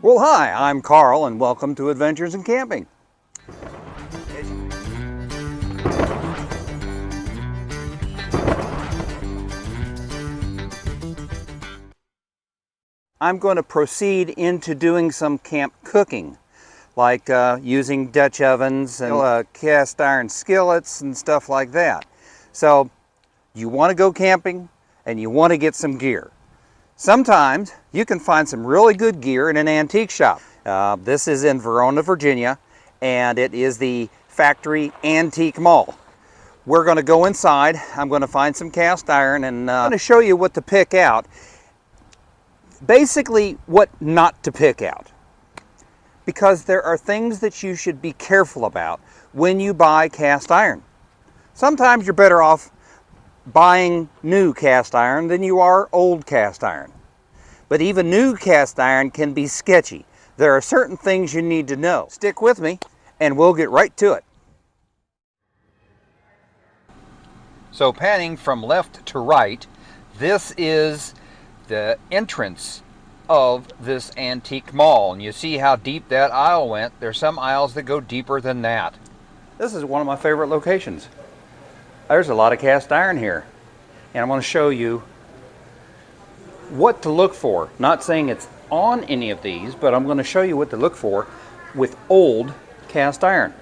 Well, hi, I'm Carl, and welcome to Adventures in Camping. I'm going to proceed into doing some camp cooking, like using Dutch ovens and cast iron skillets and stuff like that. So, you want to go camping and you want to get some gear. Sometimes you can find some really good gear in an antique shop. This is in Verona, Virginia, and it is the Factory Antique Mall. We're going to go inside. I'm going to find some cast iron, and I'm going to show you what to pick out. Basically, what not to pick out. Because there are things that you should be careful about when you buy cast iron. Sometimes you're better off buying new cast iron than you are old cast iron. But even new cast iron can be sketchy. There are certain things you need to know. Stick with me and we'll get right to it. So panning from left to right, this is the entrance of this antique mall. And you see how deep that aisle went. There's some aisles that go deeper than that. This is one of my favorite locations. There's a lot of cast iron here, and I'm going to show you what to look for. Not saying it's on any of these, but I'm going to show you what to look for with old cast iron.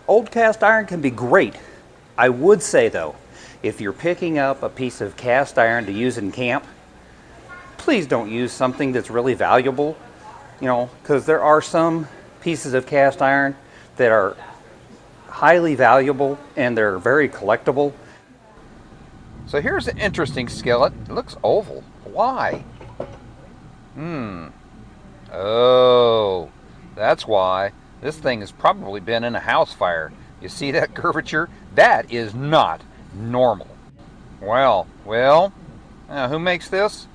Old cast iron can be great. I would say though, if you're picking up a piece of cast iron to use in camp, please don't use something that's really valuable, because there are some pieces of cast iron that are highly valuable and they're very collectible. So here's an interesting skillet. It looks oval. Why? Oh, that's why. This thing has probably been in a house fire. You see that curvature? That is not normal. Well, who makes this?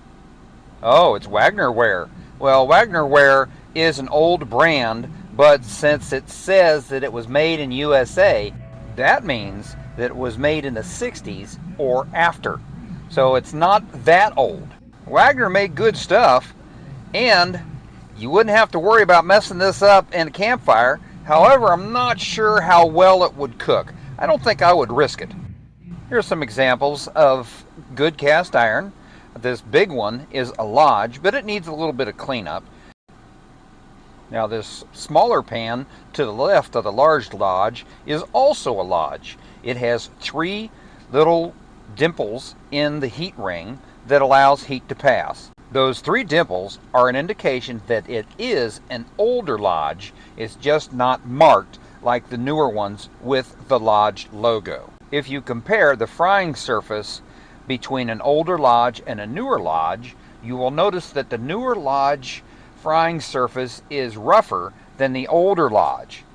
Oh, it's Wagner Ware. Well, Wagner Ware is an old brand, but since it says that it was made in USA, that means that it was made in the 60s or after. So it's not that old. Wagner made good stuff, and you wouldn't have to worry about messing this up in a campfire. However, I'm not sure how well it would cook. I don't think I would risk it. Here's some examples of good cast iron. This big one is a Lodge, but it needs a little bit of cleanup. Now this smaller pan to the left of the large Lodge is also a Lodge. It has 3 little dimples in the heat ring that allows heat to pass. Those 3 dimples are an indication that it is an older Lodge. It's just not marked like the newer ones with the Lodge logo. If you compare the frying surface between an older Lodge and a newer Lodge, you will notice that the newer Lodge frying surface is rougher than the older Lodge.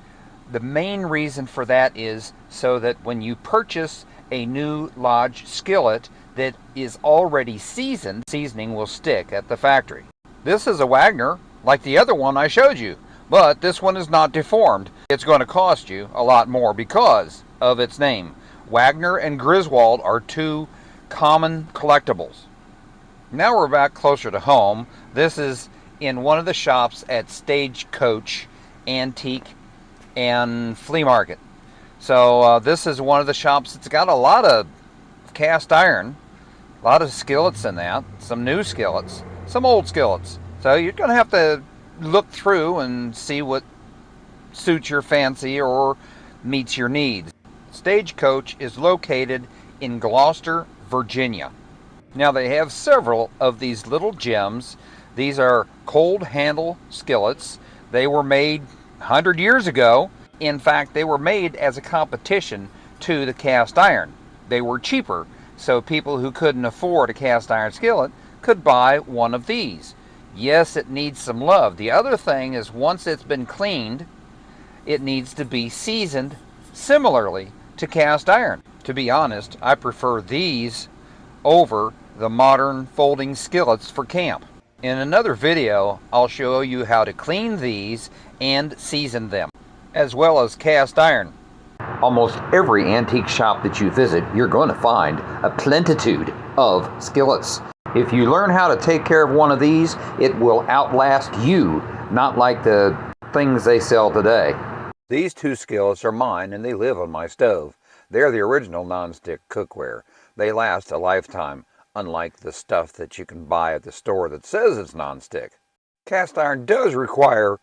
The main reason for that is so that when you purchase a new Lodge skillet that is already seasoned, seasoning will stick at the factory. This is a Wagner like the other one I showed you, but this one is not deformed. It's going to cost you a lot more because of its name. Wagner and Griswold are 2 common collectibles. Now we're back closer to home. This is in one of the shops at Stagecoach Antique and Flea Market. So this is one of the shops that's got a lot of cast iron, a lot of skillets in that, some new skillets, some old skillets. So you're going to have to look through and see what suits your fancy or meets your needs. Stagecoach is located in Gloucester, Virginia. Now they have several of these little gems. These are cold handle skillets. They were made 100 years ago. In fact, they were made as a competition to the cast iron. They were cheaper, so people who couldn't afford a cast iron skillet could buy one of these. Yes, it needs some love. The other thing is once it's been cleaned, it needs to be seasoned similarly to cast iron. To be honest, I prefer these over the modern folding skillets for camp. In another video, I'll show you how to clean these and season them, as well as cast iron. Almost every antique shop that you visit, you're going to find a plenitude of skillets. If you learn how to take care of one of these, it will outlast you not like the things they sell today. These two skillets are mine and they live on my stove. They're the original non-stick cookware. They last a lifetime, unlike the stuff that you can buy at the store that says it's non-stick. Cast iron does require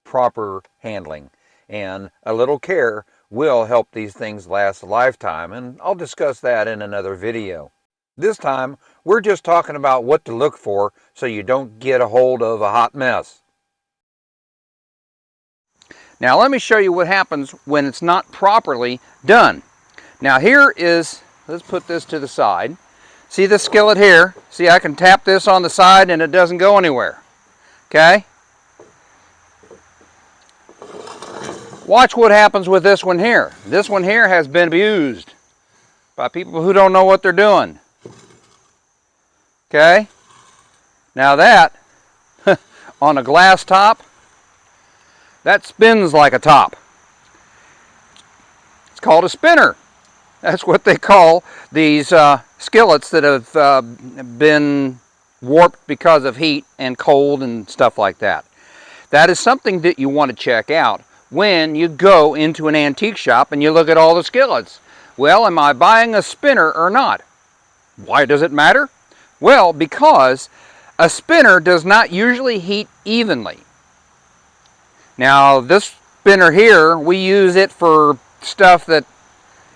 proper handling, and a little care will help these things last a lifetime, and I'll discuss that in another video. This time, we're just talking about what to look for so you don't get a hold of a hot mess. Now let me show you what happens when it's not properly done. Now here is, let's put this to the side. See this skillet here? See, I can tap this on the side and it doesn't go anywhere. Okay? Watch what happens with this one here. This one here has been abused by people who don't know what they're doing. Okay? Now that, on a glass top, that spins like a top. It's called a spinner. That's what they call these skillets that have been warped because of heat and cold and stuff like that. That is something that you want to check out when you go into an antique shop and you look at all the skillets. Well, am I buying a spinner or not? Why does it matter? Well, because a spinner does not usually heat evenly. Now, this spinner here, we use it for stuff that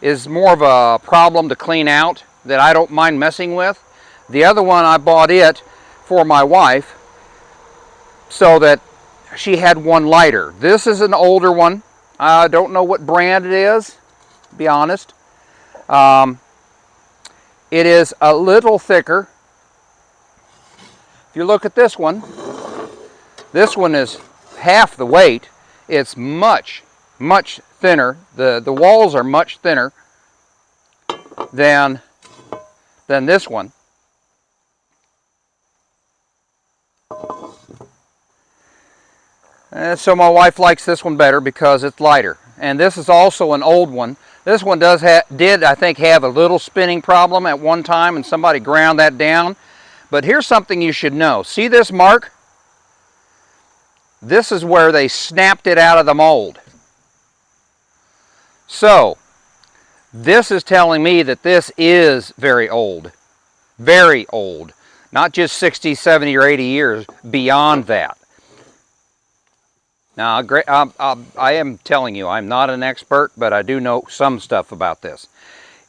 is more of a problem to clean out that I don't mind messing with. The other one, I bought it for my wife so that she had one lighter. This is an older one. I don't know what brand it is, to be honest. It is a little thicker. If you look at this one is half the weight. It's much thinner. The walls are much thinner than this one. So my wife likes this one better because it's lighter. And this is also an old one. This one did I think have a little spinning problem at one time, and somebody ground that down. But here's something you should know. See this mark? This is where they snapped it out of the mold. So, this is telling me that this is very old. Very old. Not just 60, 70, or 80 years, beyond that. Now, I am telling you, I'm not an expert, but I do know some stuff about this.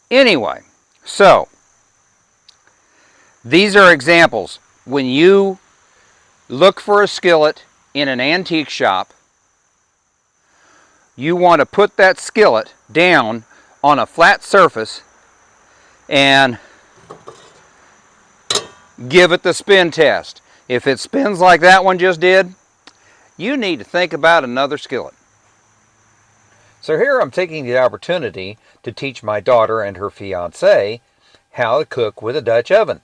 Anyway, so, these are examples. When you look for a skillet in an antique shop, you want to put that skillet down on a flat surface and give it the spin test. If it spins like that one just did, you need to think about another skillet. So here I'm taking the opportunity to teach my daughter and her fiance how to cook with a Dutch oven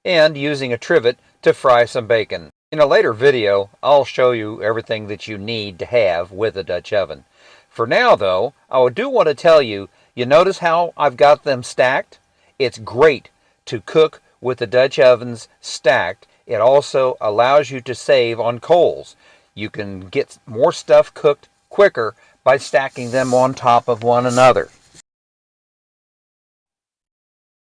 and using a trivet to fry some bacon. In a later video, I'll show you everything that you need to have with a Dutch oven. For now though, I do want to tell you, you notice how I've got them stacked? It's great to cook with the Dutch ovens stacked. It also allows you to save on coals. You can get more stuff cooked quicker by stacking them on top of one another.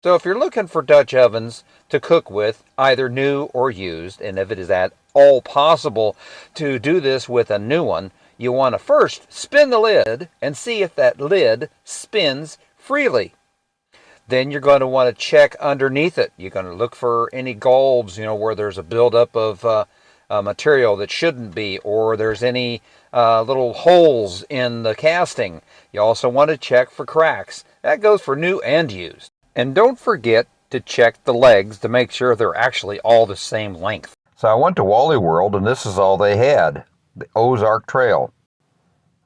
So if you're looking for Dutch ovens to cook with, either new or used, and if it is at all possible to do this with a new one, you want to first spin the lid and see if that lid spins freely. Then you're going to want to check underneath it. You're going to look for any gulbs, where there's a buildup of material that shouldn't be, or there's any little holes in the casting. You also want to check for cracks. That goes for new and used. And don't forget to check the legs to make sure they're actually all the same length. So I went to Wally World and this is all they had, the Ozark Trail.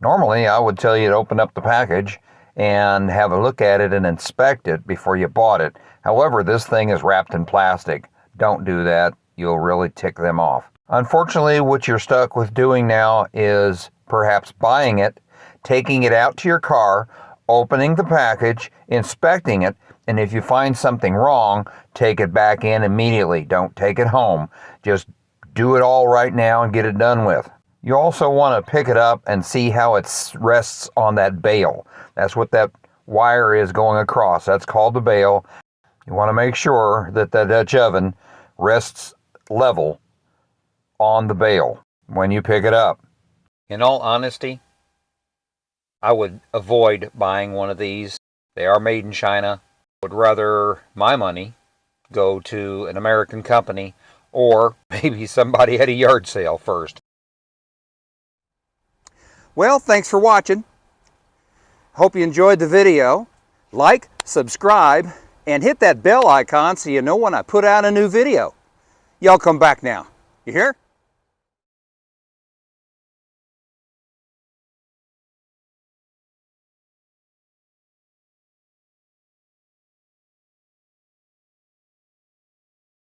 Normally I would tell you to open up the package and have a look at it and inspect it before you bought it. However, this thing is wrapped in plastic. Don't do that. You'll really tick them off. Unfortunately, what you're stuck with doing now is perhaps buying it, taking it out to your car, opening the package, inspecting it, and if you find something wrong, take it back in immediately. Don't take it home. Just do it all right now and get it done with. You also want to pick it up and see how it rests on that bail. That's what that wire is going across. That's called the bail. You want to make sure that the Dutch oven rests level on the bail when you pick it up. In all honesty, I would avoid buying one of these. They are made in China. I would rather my money go to an American company or maybe somebody at a yard sale first. Well, thanks for watching. Hope you enjoyed the video. Like, subscribe, and hit that bell icon so you know when I put out a new video. Y'all come back now. You hear?